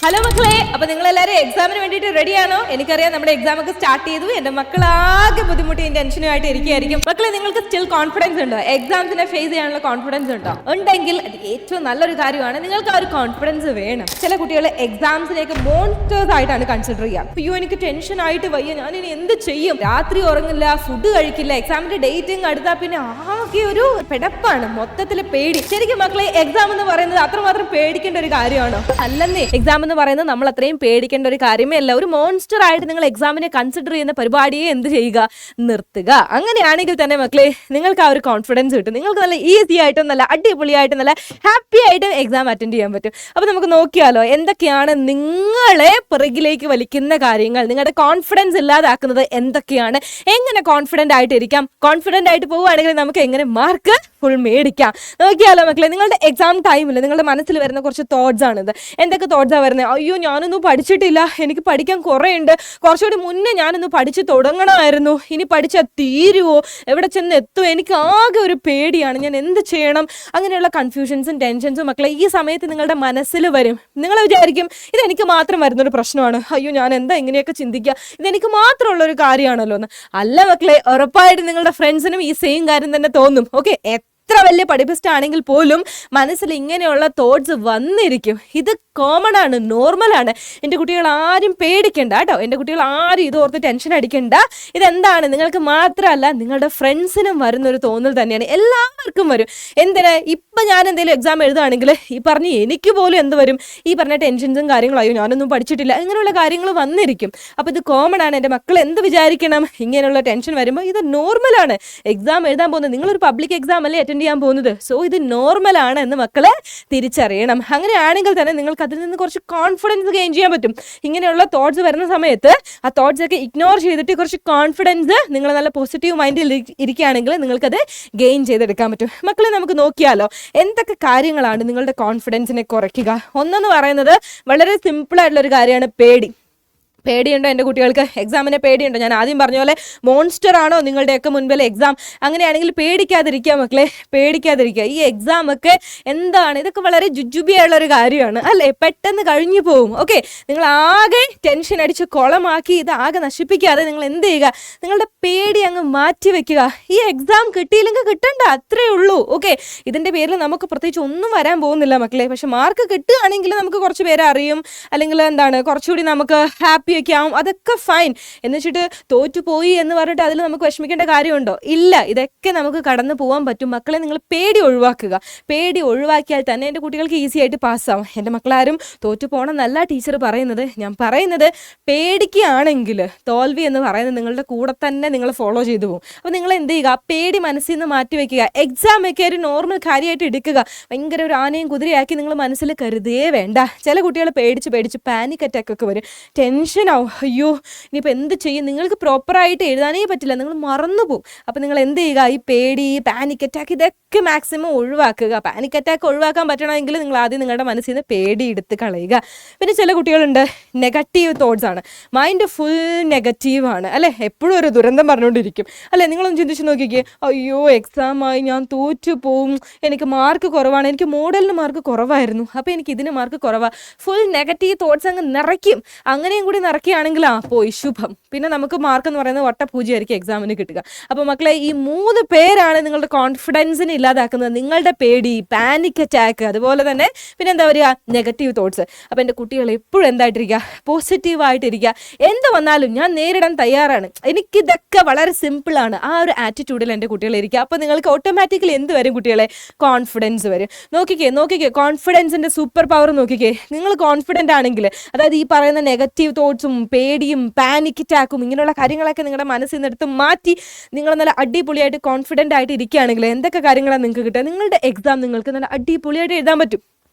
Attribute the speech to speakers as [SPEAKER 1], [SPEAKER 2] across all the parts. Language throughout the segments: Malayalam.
[SPEAKER 1] ഹലോ മക്കളെ, അപ്പൊ നിങ്ങൾ എല്ലാവരും എക്സാമിന് വേണ്ടിയിട്ട് റെഡിയാണോ? എനിക്കറിയാം നമ്മുടെ എക്സാം ഒക്കെ സ്റ്റാർട്ട് ചെയ്തു. എന്റെ മക്കളാകെ ബുദ്ധിമുട്ടിയും ടെൻഷനുമായിട്ട് ഇരിക്കുകയായിരിക്കും. മക്കളെ, നിങ്ങൾക്ക് സ്റ്റിൽ കോൺഫിഡൻസ് ഉണ്ടോ? എക്സാംസിനെ ഫേസ് ചെയ്യാനുള്ള കോൺഫിഡൻസ് ഉണ്ടോ? ഉണ്ടെങ്കിൽ അത് ഏറ്റവും നല്ലൊരു കാര്യമാണ്. നിങ്ങൾക്ക് ആ ഒരു കോൺഫിഡൻസ് വേണം. ചില കുട്ടികൾ എക്സാംസിലേക്ക് മോൺസ്റ്റേഴ്സ് ആയിട്ടാണ് കൺസിഡർ ചെയ്യുക. അയ്യോ, എനിക്ക് ടെൻഷൻ ആയിട്ട് വയ്യ, ഞാൻ ഇനി എന്ത് ചെയ്യും? രാത്രി ഉറങ്ങില്ല, ഫുഡ് കഴിക്കില്ല, എക്സാമിന്റെ ഡേറ്റിംഗ് അടുത്താൽ പിന്നെ ആകെ ഒരു പെടപ്പാണ്, മൊത്തത്തിൽ പേടി. ശരിക്കും മക്കളെ, എക്സാം എന്ന് പറയുന്നത് അത്രമാത്രം പേടിക്കേണ്ട ഒരു കാര്യമാണോ? അല്ലെന്നേ. എക്സാം എന്ന് പറയുന്നത് നമ്മൾ അത്രയും പേടിക്കേണ്ട ഒരു കാര്യമേ അല്ല. ഒരു മോൺസ്റ്റർ ആയിട്ട് നിങ്ങൾ എക്സാമിനെ കൺസിഡർ ചെയ്യുന്ന പരിപാടിയെ എന്ത് ചെയ്യുക? നിർത്തുക. അങ്ങനെയാണെങ്കിൽ തന്നെ മക്കളെ, നിങ്ങൾക്ക് ആ ഒരു കോൺഫിഡൻസ് കിട്ടും. നിങ്ങൾക്ക് നല്ല ഈസി ആയിട്ടും നല്ല അടിപൊളിയായിട്ടും നല്ല ഹാപ്പി ആയിട്ട് എക്സാം അറ്റൻഡ് ചെയ്യാൻ പറ്റും. അപ്പൊ നമുക്ക് നോക്കിയാലോ, എന്തൊക്കെയാണ് നിങ്ങളെ പിറകിലേക്ക് വലിക്കുന്ന കാര്യങ്ങൾ, നിങ്ങളുടെ കോൺഫിഡൻസ് ഇല്ലാതാക്കുന്നത് എന്തൊക്കെയാണ്, എങ്ങനെ കോൺഫിഡന്റ് ആയിട്ട് ഇരിക്കാം, കോൺഫിഡന്റ് ആയിട്ട് പോവുകയാണെങ്കിൽ നമുക്ക് എങ്ങനെ മാർക്ക് ഫുൾ മേടിക്കാം. നോക്കിയാലോ മക്കളെ, നിങ്ങളുടെ എക്സാം ടൈമിൽ നിങ്ങളുടെ മനസ്സിൽ വരുന്ന കുറച്ച് തോട്ട്സ് ആണിത്. എന്തൊക്കെ തോട്ട്സാണ് വരുന്നത്? അയ്യോ, ഞാനൊന്നും പഠിച്ചിട്ടില്ല, എനിക്ക് പഠിക്കാൻ കുറേ ഉണ്ട്, കുറച്ചുകൂടി മുന്നേ ഞാനൊന്ന് പഠിച്ച് തുടങ്ങണമായിരുന്നു, ഇനി പഠിച്ചാൽ തീരുവോ, എവിടെ ചെന്ന് എത്തുമോ, എനിക്ക് ആകെ ഒരു പേടിയാണ്, ഞാൻ എന്ത് ചെയ്യണം? അങ്ങനെയുള്ള കൺഫ്യൂഷൻസും ടെൻഷൻസും മക്കളെ ഈ സമയത്ത് നിങ്ങളുടെ മനസ്സിൽ വരും. നിങ്ങൾ വിചാരിക്കും ഇതെനിക്ക് മാത്രം വരുന്നൊരു പ്രശ്നമാണ്, അയ്യോ ഞാൻ എന്താ ഇങ്ങനെയൊക്കെ ചിന്തിക്കുക, ഇതെനിക്ക് മാത്രമുള്ളൊരു കാര്യമാണല്ലോ എന്ന്. അല്ല മക്കളെ, ഉറപ്പായിട്ട് നിങ്ങളുടെ ഫ്രണ്ട്സിനും ഈ സെയിം കാര്യം തന്നെ തോന്നും. ഓക്കെ, എത്ര വലിയ പഠിപ്പിസ്റ്റ് ആണെങ്കിൽ പോലും മനസ്സിൽ ഇങ്ങനെയുള്ള തോട്ട്സ് വന്നിരിക്കും. ഇത് കോമൺ ആണ്, നോർമലാണ്. എൻ്റെ കുട്ടികൾ ആരും പേടിക്കണ്ട കേട്ടോ, എൻ്റെ കുട്ടികൾ ആരും ഇതോർത്ത് ടെൻഷൻ അടിക്കണ്ട. ഇതെന്താണ്, നിങ്ങൾക്ക് മാത്രമല്ല നിങ്ങളുടെ ഫ്രണ്ട്സിനും വരുന്നൊരു തോന്നൽ തന്നെയാണ്, എല്ലാവർക്കും വരും. എന്തിനാ, ഇപ്പം ഞാൻ എന്തെങ്കിലും എക്സാം എഴുതുകയാണെങ്കിൽ ഈ പറഞ്ഞ് എനിക്ക് പോലും എന്ത് വരും, ഈ പറഞ്ഞ ടെൻഷൻസും കാര്യങ്ങളും, അയ്യോ ഞാനൊന്നും പഠിച്ചിട്ടില്ല, ഇങ്ങനെയുള്ള കാര്യങ്ങൾ വന്നിരിക്കും. അപ്പോൾ ഇത് കോമൺ ആണ്. എൻ്റെ മക്കൾ എന്ത് വിചാരിക്കണം, ഇങ്ങനെയുള്ള ടെൻഷൻ വരുമ്പോൾ ഇത് നോർമലാണ്. എക്സാം എഴുതാൻ പോകുന്നത് നിങ്ങളൊരു പബ്ലിക് എക്സാം അല്ലേ അറ്റൻഡ് ചെയ്യാൻ പോകുന്നത്, സോ ഇത് നോർമലാണ് എന്ന് മക്കളെ തിരിച്ചറിയണം. അങ്ങനെയാണെങ്കിൽ തന്നെ നിങ്ങൾക്ക് അതിൽ നിന്ന് കുറച്ച് കോൺഫിഡൻസ് ഗെയിൻ ചെയ്യാൻ പറ്റും. ഇങ്ങനെയുള്ള തോട്ട്സ് വരുന്ന സമയത്ത് ആ തോട്ട്സ് ഒക്കെ ഇഗ്നോർ ചെയ്തിട്ട് കുറച്ച് കോൺഫിഡൻസ്, നിങ്ങൾ നല്ല പോസിറ്റീവ് മൈൻഡിൽ ഇരിക്കുകയാണെങ്കിൽ നിങ്ങൾക്കത് ഗെയിൻ ചെയ്തെടുക്കാൻ പറ്റും. മക്കളെ, നമുക്ക് നോക്കിയാലോ എന്തൊക്കെ കാര്യങ്ങളാണ് നിങ്ങളുടെ കോൺഫിഡൻസിനെ കുറയ്ക്കുക. ഒന്നെന്ന് പറയുന്നത് വളരെ സിമ്പിൾ ആയിട്ടുള്ള ഒരു കാര്യമാണ് പേടി. പേടിയുണ്ടോ എൻ്റെ കുട്ടികൾക്ക്? എക്സാമിനെ പേടിയുണ്ടോ? ഞാൻ ആദ്യം പറഞ്ഞ പോലെ മോൺസ്റ്റർ ആണോ നിങ്ങളുടെയൊക്കെ മുൻപിൽ എക്സാം? അങ്ങനെയാണെങ്കിൽ പേടിക്കാതിരിക്കുക മക്കളെ, പേടിക്കാതിരിക്കുക. ഈ എക്സാം ഒക്കെ എന്താണ്, ഇതൊക്കെ വളരെ ജുജുബിയായുള്ള ഒരു കാര്യമാണ് അല്ലേ, പെട്ടെന്ന് കഴിഞ്ഞു പോകും. ഓക്കെ, നിങ്ങൾ ആകെ ടെൻഷൻ അടിച്ച് കുളമാക്കി ഇത് ആകെ നശിപ്പിക്കാതെ നിങ്ങൾ എന്ത് ചെയ്യുക, നിങ്ങളുടെ പേടി അങ്ങ് മാറ്റി വെക്കുക. ഈ എക്സാം കിട്ടിയില്ലെങ്കിൽ കിട്ടണ്ട, അത്രേ ഉള്ളൂ. ഓക്കെ, ഇതിൻ്റെ പേരിൽ നമുക്ക് പ്രത്യേകിച്ച് ഒന്നും വരാൻ പോകുന്നില്ല മക്കളെ. പക്ഷെ മാർക്ക് കിട്ടുകയാണെങ്കിൽ നമുക്ക് കുറച്ച് പേരെ അറിയും, അല്ലെങ്കിൽ എന്താണ് കുറച്ചുകൂടി നമുക്ക് ഹാപ്പി ഒക്കെ ആവും, അതൊക്കെ ഫൈൻ. എന്ന് വെച്ചിട്ട് തോറ്റുപോയി എന്ന് പറഞ്ഞിട്ട് അതിൽ നമുക്ക് വിഷമിക്കേണ്ട കാര്യമുണ്ടോ? ഇല്ല, ഇതൊക്കെ നമുക്ക് കടന്നു പോകാൻ പറ്റും. മക്കളെ, നിങ്ങൾ പേടി ഒഴിവാക്കുക. പേടി ഒഴിവാക്കിയാൽ തന്നെ എൻ്റെ കുട്ടികൾക്ക് ഈസി ആയിട്ട് പാസ്സാവും. എൻ്റെ മക്കളാരും തോറ്റു പോകണമെന്നല്ല ടീച്ചർ പറയുന്നത്. ഞാൻ പറയുന്നത് പേടിക്കുകയാണെങ്കിൽ തോൽവി എന്ന് പറയുന്നത് നിങ്ങളുടെ കൂടെ തന്നെ നിങ്ങൾ ഫോളോ ചെയ്തു പോകും. അപ്പോൾ നിങ്ങൾ എന്ത് ചെയ്യുക, പേടി മനസ്സിൽ നിന്ന് മാറ്റി വയ്ക്കുക. എക്സാം ഒക്കെ ഒരു നോർമൽ കാര്യമായിട്ട് എടുക്കുക. ഭയങ്കര ഒരു ആനയും കുതിരയാക്കി നിങ്ങൾ മനസ്സിൽ കരുതേ വേണ്ട. ചില കുട്ടികൾ പേടിച്ച് പേടിച്ച് പാനിക് അറ്റാക്ക് ഒക്കെ വരും, ടെൻഷൻ ആവും. അയ്യോ ഇനിയിപ്പോൾ എന്ത് ചെയ്യും, നിങ്ങൾക്ക് പ്രോപ്പറായിട്ട് എഴുതാനേ പറ്റില്ല, നിങ്ങൾ മറന്നു പോകും. അപ്പോൾ നിങ്ങൾ എന്ത് ചെയ്യുക, ഈ പേടി, പാനിക് അറ്റാക്ക് ഇതൊക്കെ മാക്സിമം ഒഴിവാക്കുക. പാനിക് അറ്റാക്ക് ഒഴിവാക്കാൻ പറ്റണമെങ്കിൽ നിങ്ങൾ ആദ്യം നിങ്ങളുടെ മനസ്സിൽ നിന്ന് പേടി എടുത്ത് കളയുക. പിന്നെ ചില കുട്ടികളുണ്ട് നെഗറ്റീവ് തോട്ട്സ് ആണ്, മൈൻഡ് ഫുൾ നെഗറ്റീവാണ് അല്ലേ, എപ്പോഴും ഒരു ദുരന്തം പറഞ്ഞുകൊണ്ടിരിക്കും അല്ലേ. നിങ്ങളൊന്ന് ചിന്തിച്ച് നോക്കിക്കേ, അയ്യോ എക്സാമായി ഞാൻ തോറ്റു പോവും, എനിക്ക് മാർക്ക് കുറവാണ്, എനിക്ക് മോഡലിന് മാർക്ക് കുറവായിരുന്നു, അപ്പോൾ എനിക്ക് ഇതിന് മാർക്ക് കുറവാണ്. ഫുൾ നെഗറ്റീവ് തോട്ട്സ് അങ്ങ് നിറയ്ക്കും. അങ്ങനെയും കൂടി നിറയ്ക്കുകയാണെങ്കിൽ പോയി ശുഭം. പിന്നെ നമുക്ക് മാർക്ക് എന്ന് പറയുന്നത് വട്ടപൂജയായിരിക്കും എക്സാമിന് കിട്ടുക. അപ്പോൾ മക്കളെ, ഈ 3 പേരാണ് നിങ്ങളുടെ കോൺഫിഡൻസിനെ ഇല്ലാതാക്കുന്നത്. നിങ്ങളുടെ പേടി, പാനിക് അറ്റാക്ക്, അതുപോലെ തന്നെ പിന്നെ എന്താ പറയുക, നെഗറ്റീവ് തോട്ട്സ്. അപ്പോൾ എൻ്റെ കുട്ടികൾ എപ്പോഴും എന്തായിട്ടിരിക്കുക, പോസിറ്റീവായിട്ടിരിക്കുക. എന്ത് വന്നാലും ഞാൻ നേരിടാൻ തയ്യാറാണ്, എനിക്കിതൊക്കെ വളരെ സിമ്പിളാണ്, ആ ഒരു ആറ്റിറ്റ്യൂഡിൽ എൻ്റെ കുട്ടികളെ ഇരിക്കുക. അപ്പോൾ നിങ്ങൾക്ക് ഓട്ടോമാറ്റിക്കലി എന്ത് വരും കുട്ടികളെ, കോൺഫിഡൻസ് വരും. നോക്കിക്കേ കോൺഫിഡൻസിൻ്റെ സൂപ്പർ പവർ നോക്കിക്കേ. നിങ്ങൾ കോൺഫിഡൻ്റ് ആണെങ്കിൽ, അതായത് ഈ പറയുന്ന നെഗറ്റീവ് തോട്ട്സും പേടിയും പാനിക് അറ്റാക്കും ഇങ്ങനെയുള്ള കാര്യങ്ങളൊക്കെ നിങ്ങളുടെ മനസ്സിൽ നിന്ന് എടുത്ത് മാറ്റി നിങ്ങൾ നല്ല അടിപൊളിയായിട്ട് കോൺഫിഡൻ്റ് ആയിട്ട് ഇരിക്കുകയാണെങ്കിൽ എന്തൊക്കെ കാര്യങ്ങളാണ് നിങ്ങൾക്ക് കിട്ടുക, നിങ്ങളുടെ എക്സാം നിങ്ങൾക്ക് നല്ല അടിപൊളിയായിട്ട് എഴുതാൻ പറ്റും.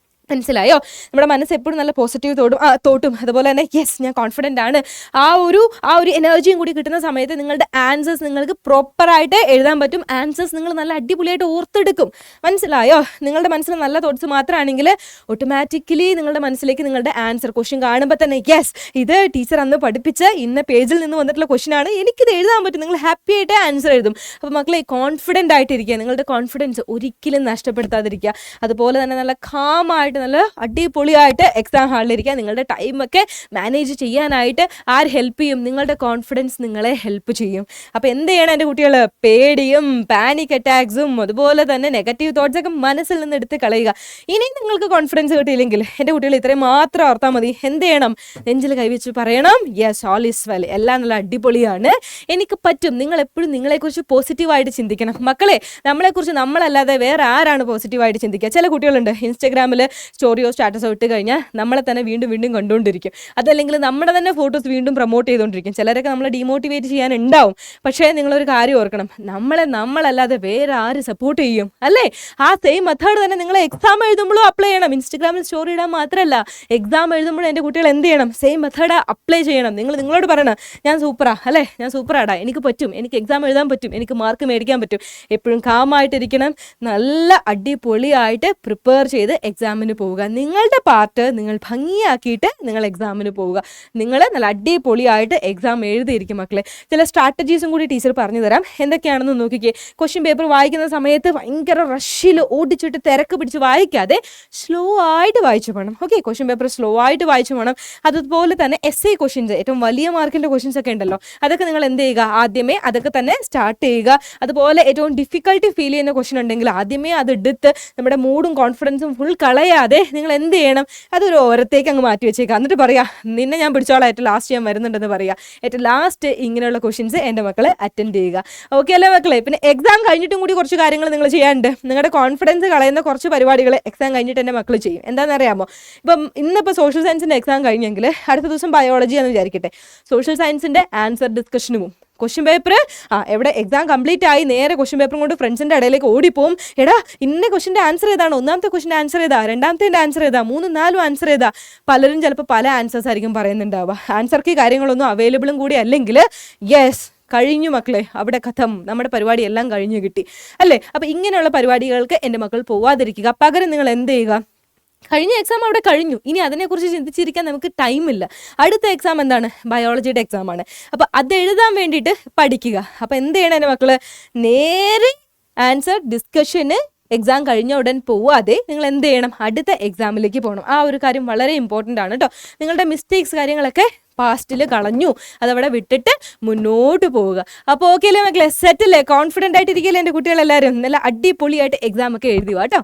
[SPEAKER 1] മനസ്സിലായോ? നമ്മുടെ മനസ്സ് എപ്പോഴും നല്ല പോസിറ്റീവ് തോട്ടും അതുപോലെ തന്നെ യെസ് ഞാൻ കോൺഫിഡൻ്റ് ആണ്, ആ ഒരു എനർജിയും കൂടി കിട്ടുന്ന സമയത്ത് നിങ്ങളുടെ ആൻസേഴ്സ് നിങ്ങൾക്ക് പ്രോപ്പറായിട്ട് എഴുതാൻ പറ്റും. ആൻസേഴ്സ് നിങ്ങൾ നല്ല അടിപൊളിയായിട്ട് ഓർത്തെടുക്കും. മനസ്സിലായോ? നിങ്ങളുടെ മനസ്സിൽ നല്ല തോട്ട്സ് മാത്രമാണെങ്കിൽ ഓട്ടോമാറ്റിക്കലി നിങ്ങളുടെ മനസ്സിലേക്ക് നിങ്ങളുടെ ആൻസർ ക്വസ്റ്റ്യൻ കാണുമ്പോൾ തന്നെ യെസ് ഇത് ടീച്ചർ അന്ന് പഠിപ്പിച്ച ഇന്ന പേജിൽ നിന്ന് വന്നിട്ടുള്ള ക്വസ്റ്റ്യൻ ആണ്, എനിക്കിത് എഴുതാൻ പറ്റും. നിങ്ങൾ ഹാപ്പി ആയിട്ട് ആൻസർ എഴുതും. അപ്പോൾ മക്കളെ കോൺഫിഡൻ്റ് ആയിട്ടിരിക്കുക, നിങ്ങളുടെ കോൺഫിഡൻസ് ഒരിക്കലും നഷ്ടപ്പെടുത്താതിരിക്കുക. അതുപോലെ തന്നെ നല്ല കാമായിട്ട് ആയിട്ട് നല്ല അടിപൊളിയായിട്ട് എക്സാം ഹാളിലിരിക്കുക. നിങ്ങളുടെ ടൈമൊക്കെ മാനേജ് ചെയ്യാനായിട്ട് ആര് ഹെൽപ്പ് ചെയ്യും? നിങ്ങളുടെ കോൺഫിഡൻസ് നിങ്ങളെ ഹെൽപ്പ് ചെയ്യും. അപ്പോൾ എന്ത് ചെയ്യണം എൻ്റെ കുട്ടികൾ? പേടിയും പാനിക് അറ്റാക്സും അതുപോലെ തന്നെ നെഗറ്റീവ് തോട്ട്സ് ഒക്കെ മനസ്സിൽ നിന്ന് എടുത്ത് കളയുക. ഇനി നിങ്ങൾക്ക് കോൺഫിഡൻസ് കിട്ടിയില്ലെങ്കിൽ എൻ്റെ കുട്ടികൾ ഇത്രയും മാത്രം ഓർത്താൽ മതി. എന്ത് ചെയ്യണം? നെഞ്ചിൽ കൈവച്ച് പറയണം, യെസ് ഓൾ ഈസ് വെൽ, എല്ലാം നല്ല അടിപൊളിയാണ്, എനിക്ക് പറ്റും. നിങ്ങൾ എപ്പോഴും നിങ്ങളെക്കുറിച്ച് പോസിറ്റീവായിട്ട് ചിന്തിക്കണം. മക്കളെ, നമ്മളെക്കുറിച്ച് നമ്മളല്ലാതെ വേറെ ആരാണ് പോസിറ്റീവായിട്ട് ചിന്തിക്കുക? ചില കുട്ടികളുണ്ട് ഇൻസ്റ്റാഗ്രാമിൽ സ്റ്റോറിയോ സ്റ്റാറ്റസോ ഇട്ട് കഴിഞ്ഞാൽ നമ്മളെ തന്നെ വീണ്ടും വീണ്ടും കണ്ടുകൊണ്ടിരിക്കും. അതല്ലെങ്കിൽ നമ്മുടെ തന്നെ ഫോട്ടോസ് വീണ്ടും പ്രൊമോട്ട് ചെയ്തുകൊണ്ടിരിക്കും. ചിലരൊക്കെ നമ്മളെ ഡീമോട്ടിവേറ്റ് ചെയ്യാനുണ്ടാവും. പക്ഷേ നിങ്ങളൊരു കാര്യം ഓർക്കണം, നമ്മളല്ലാതെ വേറെ ആര് സപ്പോർട്ട് ചെയ്യും? അല്ലേ? ആ സെയിം മെത്തേഡ് തന്നെ നിങ്ങൾ എക്സാം എഴുതുമ്പോഴും അപ്ലൈ ചെയ്യണം. ഇൻസ്റ്റാഗ്രാമിൽ സ്റ്റോറി ഇടാൻ മാത്രമല്ല, എക്സാം എഴുതുമ്പോഴും എൻ്റെ കുട്ടികൾ എന്ത് ചെയ്യണം? സെയിം മെത്തേഡ് അപ്ലൈ ചെയ്യണം. നിങ്ങളോട് പറയണം, ഞാൻ സൂപ്പറാ, അല്ലേ, ഞാൻ സൂപ്പറാടാ, എനിക്ക് പറ്റും, എനിക്ക് എക്സാം എഴുതാൻ പറ്റും, എനിക്ക് മാർക്ക് മേടിക്കാൻ പറ്റും. എപ്പോഴും കാമായിട്ടിരിക്കണം. നല്ല അടിപൊളിയായിട്ട് പ്രിപ്പയർ ചെയ്ത് എക്സാമിന് പോവുക. നിങ്ങളുടെ പാർട്ട് നിങ്ങൾ ഭംഗിയാക്കിയിട്ട് നിങ്ങൾ എക്സാമിന് പോവുക. നിങ്ങൾ നല്ല അടിപൊളിയായിട്ട് എക്സാം എഴുതിയിരിക്കും മക്കളെ. ചില സ്ട്രാറ്റജീസും കൂടി ടീച്ചർ പറഞ്ഞു തരാം. എന്തൊക്കെയാണെന്ന് നോക്കിക്കേ. ക്വസ്റ്റ്യൻ പേപ്പർ വായിക്കുന്ന സമയത്ത് ഭയങ്കര റഷിൽ ഓടിച്ചിട്ട് തിരക്ക് പിടിച്ച് വായിക്കാതെ സ്ലോ ആയിട്ട് വായിച്ചു പോകണം. ഓക്കെ, ക്വസ്റ്റ്യൻ പേപ്പർ സ്ലോ ആയിട്ട് വായിച്ചു പോകണം. അതുപോലെ തന്നെ എസ് എ ക്വസ്റ്റ്യൻസ്, ഏറ്റവും വലിയ മാർക്കിൻ്റെ ക്വസ്റ്റ്യൻസ് ഒക്കെ ഉണ്ടല്ലോ, അതൊക്കെ നിങ്ങൾ എന്ത് ചെയ്യുക? ആദ്യമേ അതൊക്കെ തന്നെ സ്റ്റാർട്ട് ചെയ്യുക. അതുപോലെ ഏറ്റവും ഡിഫിക്കൽട്ടി ഫീൽ ചെയ്യുന്ന ക്വസ്റ്റ്യൻ ഉണ്ടെങ്കിൽ ആദ്യമേ അത് എടുത്ത് നമ്മുടെ മൂഡും കോൺഫിഡൻസും ഫുൾ കളയാതെ നിങ്ങൾ എന്ത് ചെയ്യണം? അതൊരു ഓരത്തേക്ക് അങ്ങ് മാറ്റി വെച്ചേക്കാം. എന്നിട്ട് പറയാം, നിന്നെ ഞാൻ പിടിച്ചോളാം, ഏറ്റവും ലാസ്റ്റ് ഞാൻ വരുന്നുണ്ടെന്ന് പറയാം. ഏറ്റവും ലാസ്റ്റ് ഇങ്ങനെയുള്ള ക്വസ്റ്റ്യൻസ് എൻ്റെ മക്കളെ അറ്റൻഡ് ചെയ്യുക. ഓക്കെ അല്ലേ മക്കളെ? പിന്നെ എക്സാം കഴിഞ്ഞിട്ടും കൂടി കുറച്ച് കാര്യങ്ങൾ നിങ്ങൾ ചെയ്യാനുണ്ട്. നിങ്ങളുടെ കോൺഫിഡൻസ് കളയുന്ന കുറച്ച് പരിപാടികൾ എക്സാം കഴിഞ്ഞിട്ട് എൻ്റെ മക്കൾ ചെയ്യും. എന്താണെന്നറിയാമോ? ഇന്നിപ്പോൾ സോഷ്യൽ സയൻസിൻ്റെ എക്സാം കഴിഞ്ഞെങ്കിൽ അടുത്ത ദിവസം ബയോളജി എന്ന് വിചാരിക്കട്ടെ, സോഷ്യൽ സയൻസിൻ്റെ ആൻസർ ഡിസ്കഷനും ക്വസ്റ്റ്യൻ പേപ്പർ എവിടെ എക്സാം കംപ്ലീറ്റ് ആയി നേരെ ക്വസ്റ്റ്യൻ പേപ്പറും കൊണ്ട് ഫ്രണ്ട്സിൻ്റെ ഇടയിലേക്ക് ഓടിപ്പോവും. എടാ, ഇന്ന ക്വസ്റ്റിൻ്റെ ആൻസർ ഏതാണ്? ഒന്നാമത്തെ ക്വസ്റ്റിൻ്റെ ആൻസർ ഏതാ? രണ്ടാമത്തെ ആൻസർ ഏതാ? 3, 4 ആൻസർ ഏതാ? പലരും ചിലപ്പോൾ പല ആൻസേഴ്സ് ആയിരിക്കും പറയുന്നുണ്ടാവുക. ആൻസർക്ക് കാര്യങ്ങളൊന്നും അവൈലബിളും കൂടി അല്ലെങ്കിൽ യെസ്, കഴിഞ്ഞു മക്കളെ, അവിടെ കഥം, നമ്മുടെ പരിപാടി എല്ലാം കഴിഞ്ഞു കിട്ടി, അല്ലേ? അപ്പോൾ ഇങ്ങനെയുള്ള പരിപാടികൾക്ക് എൻ്റെ മക്കൾ പോവാതിരിക്കുക. പകരം നിങ്ങൾ എന്ത് ചെയ്യുക? കഴിഞ്ഞ എക്സാം അവിടെ കഴിഞ്ഞു, ഇനി അതിനെക്കുറിച്ച് ചിന്തിച്ചിരിക്കാൻ നമുക്ക് ടൈമില്ല. അടുത്ത എക്സാം എന്താണ്? ബയോളജിയുടെ എക്സാമാണ്. അപ്പോൾ അത് എഴുതാൻ വേണ്ടിയിട്ട് പഠിക്കുക. അപ്പോൾ എന്ത് ചെയ്യണം എൻ്റെ മക്കൾ? നേരെ ആൻസർ ഡിസ്കഷന് എക്സാം കഴിഞ്ഞ ഉടൻ പോവാതെ നിങ്ങൾ എന്ത് ചെയ്യണം? അടുത്ത എക്സാമിലേക്ക് പോകണം. ആ ഒരു കാര്യം വളരെ ഇമ്പോർട്ടൻ്റ് ആണ് കേട്ടോ. നിങ്ങളുടെ മിസ്റ്റേക്സ് കാര്യങ്ങളൊക്കെ പാസ്റ്റിൽ കളഞ്ഞു, അതവിടെ വിട്ടിട്ട് മുന്നോട്ട് പോവുക. അപ്പോൾ ഓക്കെ അല്ലേ മക്കളെ? സെറ്റല്ലേ? കോൺഫിഡൻ്റ് ആയിട്ടിരിക്കല്ലേ എൻ്റെ കുട്ടികളെല്ലാവരും? നല്ല അടിപൊളിയായിട്ട് എക്സാം ഒക്കെ എഴുതുക കേട്ടോ.